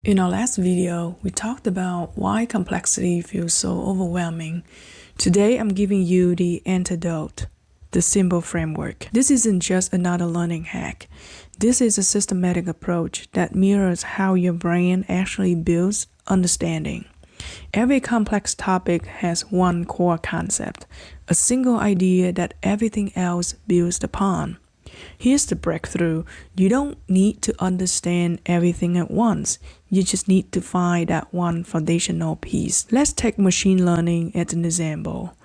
In our last video, we talked about why complexity feels so overwhelming. Today, I'm giving you the antidote, the S.I.M.P.L.E framework. This isn't just another learning hack. This is a systematic approach that mirrors how your brain actually builds understanding. Every complex topic has one core concept, a single idea that everything else builds upon. Here's the breakthrough. You don't need to understand everything at once. You just need to find that one foundational piece. Let's take machine learning as an example.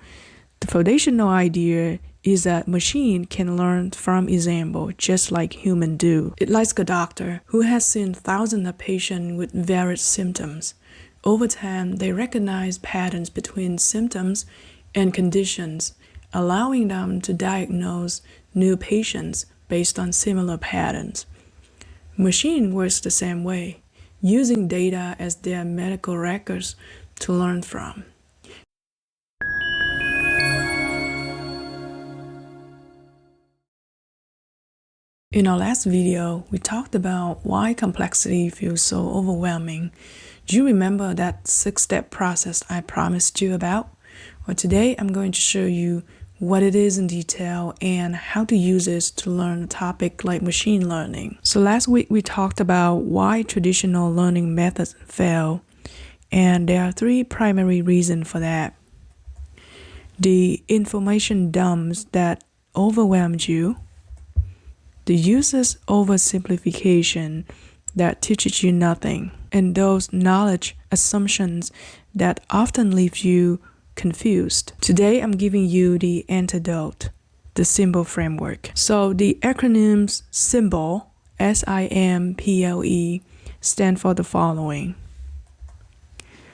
The foundational idea is that machine can learn from example just like humans do. It's like a doctor who has seen thousands of patients with various symptoms. Over time, they recognize patterns between symptoms and conditions, allowing them to diagnose new patients based on similar patterns. Machine works the same way, using data as their medical records to learn from. In our last video, we talked about why complexity feels so overwhelming. Do you remember that 6-step process I promised you about? Well, today I'm going to show you what it is in detail and how to use it to learn a topic like machine learning. So last week we talked about why traditional learning methods fail, and there are 3 primary reasons for that. The information dumps that overwhelmed you, the user's oversimplification that teaches you nothing, and those knowledge assumptions that often leave you confused. Today, I'm giving you the antidote, the S.I.M.P.L.E framework. So the acronyms S.I.M.P.L.E, S-I-M.P.L.E, stand for the following.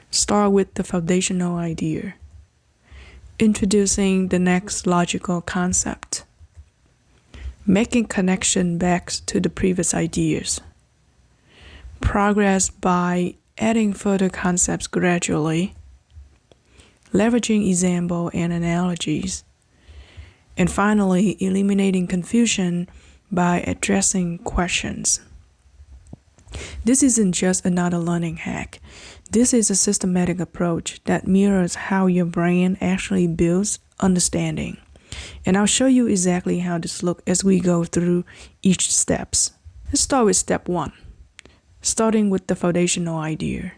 Start with the foundational idea. Introducing the next logical concept. Making connection back to the previous ideas. Progress by adding further concepts gradually. Leveraging example and analogies. And finally, eliminating confusion by addressing questions. This isn't just another learning hack. This is a systematic approach that mirrors how your brain actually builds understanding. And I'll show you exactly how this looks as we go through each steps. Let's start with step 1, starting with the foundational idea.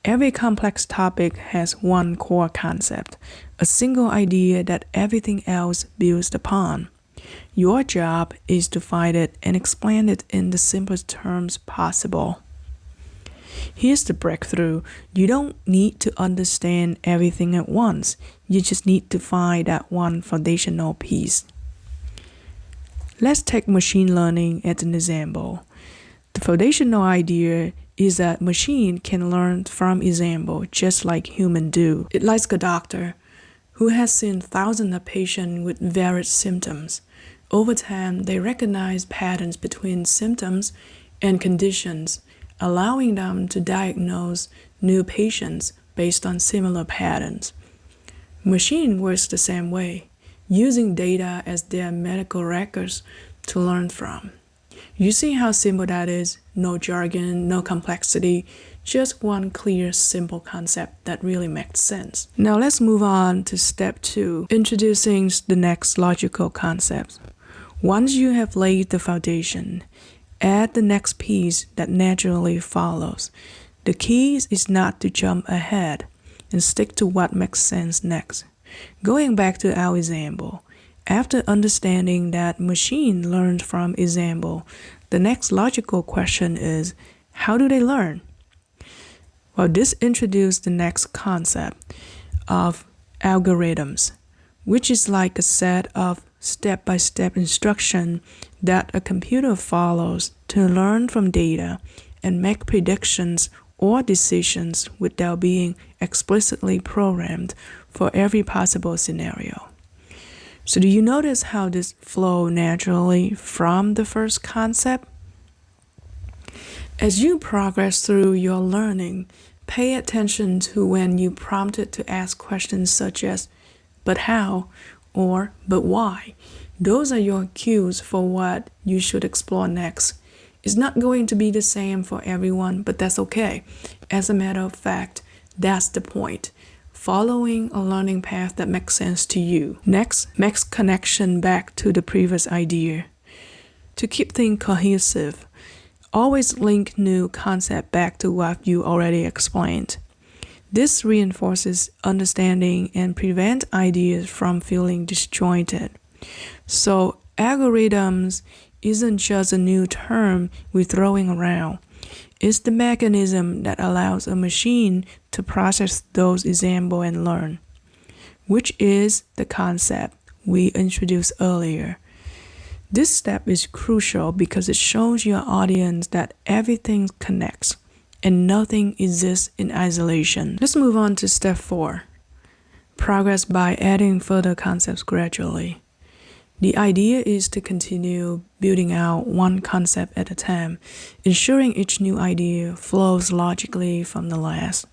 Every complex topic has one core concept, a single idea that everything else builds upon. Your job is to find it and explain it in the simplest terms possible. Here's the breakthrough. You don't need to understand everything at once. You just need to find that one foundational piece. Let's take machine learning as an example. The foundational idea is that machine can learn from example just like humans do. It's like a doctor who has seen thousands of patients with various symptoms. Over time, they recognize patterns between symptoms and conditions, allowing them to diagnose new patients based on similar patterns. Machine works the same way, using data as their medical records to learn from. You see how simple that is? No jargon, no complexity, just one clear, simple concept that really makes sense. Now let's move on to step 2, introducing the next logical concept. Once you have laid the foundation, add the next piece that naturally follows. The key is not to jump ahead and stick to what makes sense next. Going back to our example, after understanding that machine learned from example, the next logical question is, how do they learn? Well, this introduced the next concept of algorithms, which is like a set of step-by-step instruction that a computer follows to learn from data and make predictions or decisions without being explicitly programmed for every possible scenario. So do you notice how this flows naturally from the first concept? As you progress through your learning, pay attention to when you prompted to ask questions such as, but how? Or, but why? Those are your cues for what you should explore next. It's not going to be the same for everyone, but that's okay. As a matter of fact, that's the point. Following a learning path that makes sense to you. Next, makes connection back to the previous idea. To keep things cohesive, always link new concept back to what you already explained. This reinforces understanding and prevents ideas from feeling disjointed. So, algorithms isn't just a new term we're throwing around. It's the mechanism that allows a machine to process those examples and learn, which is the concept we introduced earlier. This step is crucial because it shows your audience that everything connects and nothing exists in isolation. Let's move on to step 4. Progress by adding further concepts gradually. The idea is to continue building out one concept at a time, ensuring each new idea flows logically from the last.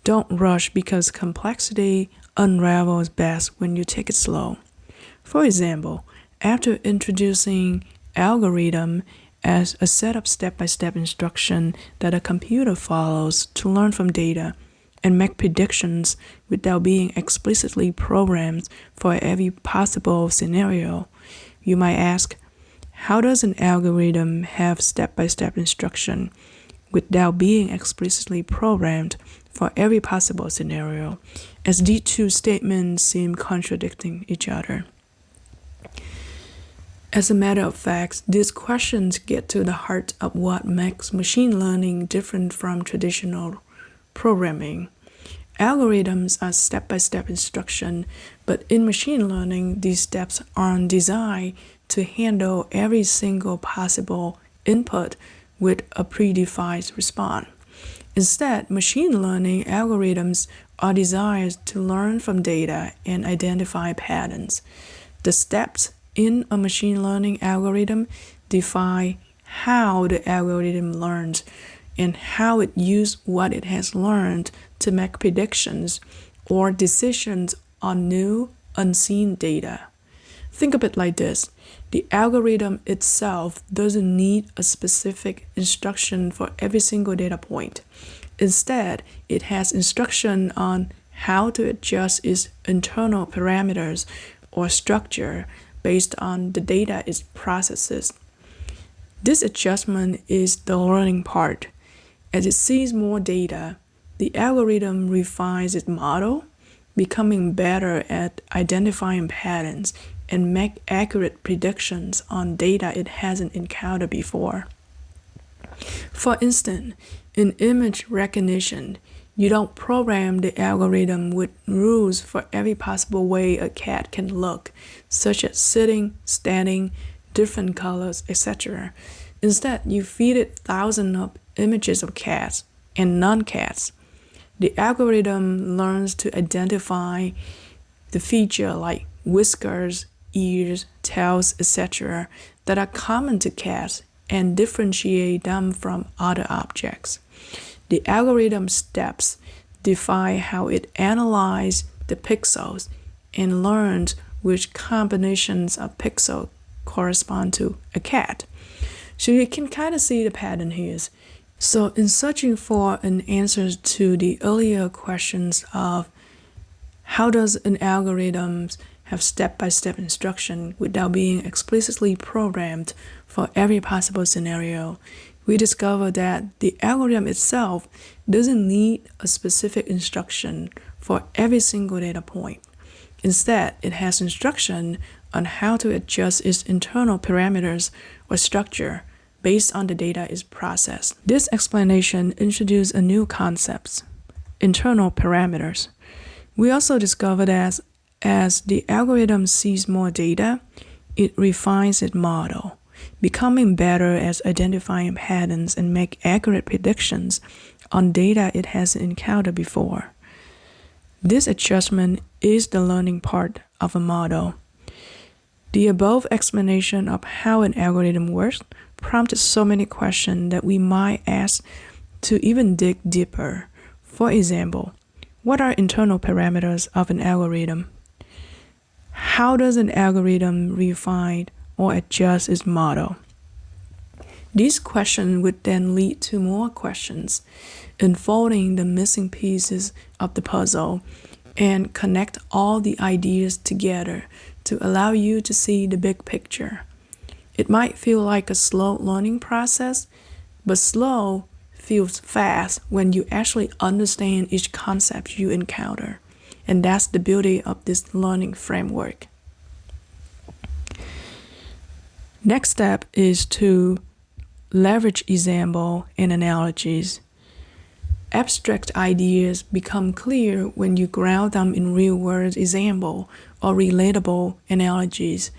Don't rush because complexity unravels best when you take it slow. For example, after introducing algorithm as a set of step-by-step instruction that a computer follows to learn from data and make predictions without being explicitly programmed for every possible scenario, you might ask, how does an algorithm have step-by-step instruction without being explicitly programmed for every possible scenario, as these two statements seem contradicting each other? As a matter of fact, these questions get to the heart of what makes machine learning different from traditional programming. Algorithms are step-by-step instruction, but in machine learning, these steps aren't designed to handle every single possible input with a predefined response. Instead, machine learning algorithms are designed to learn from data and identify patterns. The steps in a machine learning algorithm define how the algorithm learns and how it uses what it has learned to make predictions or decisions on new, unseen data. Think of it like this. The algorithm itself doesn't need a specific instruction for every single data point. Instead, it has instruction on how to adjust its internal parameters or structure based on the data it processes. This adjustment is the learning part. As it sees more data, the algorithm refines its model, becoming better at identifying patterns and make accurate predictions on data it hasn't encountered before. For instance, in image recognition, you don't program the algorithm with rules for every possible way a cat can look, such as sitting, standing, different colors, etc. Instead, you feed it thousands of images of cats and non-cats. The algorithm learns to identify the feature like whiskers, ears, tails, etc. that are common to cats and differentiate them from other objects. The algorithm steps define how it analyzes the pixels and learns which combinations of pixels correspond to a cat. So you can kind of see the pattern here. So in searching for an answer to the earlier questions of how does an algorithm have step-by-step instruction without being explicitly programmed for every possible scenario, we discover that the algorithm itself doesn't need a specific instruction for every single data point. Instead, it has instruction on how to adjust its internal parameters or structure based on the data is processed. This explanation introduced a new concept, internal parameters. We also discovered that as the algorithm sees more data, it refines its model, becoming better at identifying patterns and make accurate predictions on data it hasn't encountered before. This adjustment is the learning part of a model. The above explanation of how an algorithm works prompted so many questions that we might ask to even dig deeper. For example, what are internal parameters of an algorithm? How does an algorithm refine or adjust its model? These questions would then lead to more questions, unfolding the missing pieces of the puzzle and connect all the ideas together to allow you to see the big picture. It might feel like a slow learning process, but slow feels fast when you actually understand each concept you encounter. And that's the beauty of this learning framework. Next step is to leverage example and analogies. Abstract ideas become clear when you ground them in real-world example or relatable analogies.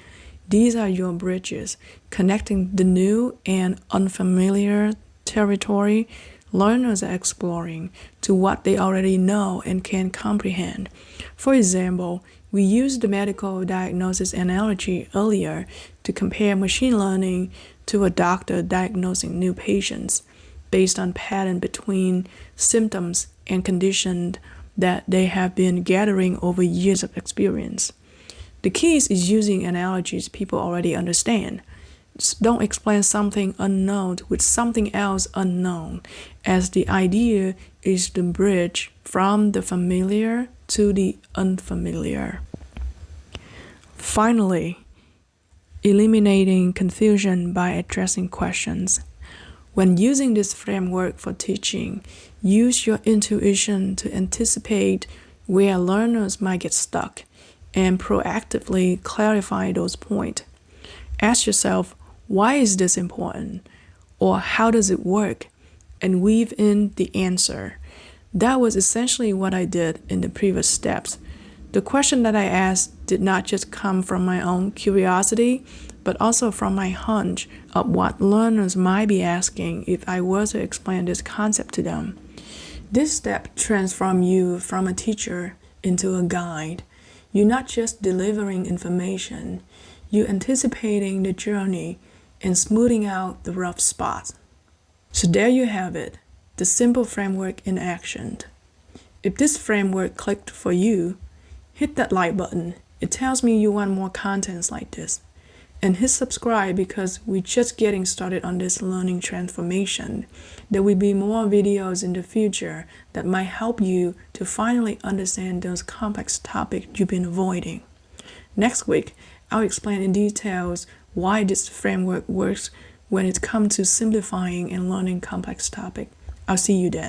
These are your bridges, connecting the new and unfamiliar territory learners are exploring to what they already know and can comprehend. For example, we used the medical diagnosis analogy earlier to compare machine learning to a doctor diagnosing new patients based on pattern between symptoms and conditions that they have been gathering over years of experience. The key is using analogies people already understand. Don't explain something unknown with something else unknown, as the idea is the bridge from the familiar to the unfamiliar. Finally, eliminating confusion by addressing questions. When using this framework for teaching, use your intuition to anticipate where learners might get stuck and proactively clarify those points. Ask yourself, why is this important? Or how does it work? And weave in the answer. That was essentially what I did in the previous steps. The question that I asked did not just come from my own curiosity, but also from my hunch of what learners might be asking if I were to explain this concept to them. This step transforms you from a teacher into a guide. You're not just delivering information, you're anticipating the journey and smoothing out the rough spots. So there you have it, the S.I.M.P.L.E framework in action. If this framework clicked for you, hit that like button. It tells me you want more contents like this. And hit subscribe because we're just getting started on this learning transformation. There will be more videos in the future that might help you to finally understand those complex topics you've been avoiding. Next week, I'll explain in details why this framework works when it comes to simplifying and learning complex topics. I'll see you then.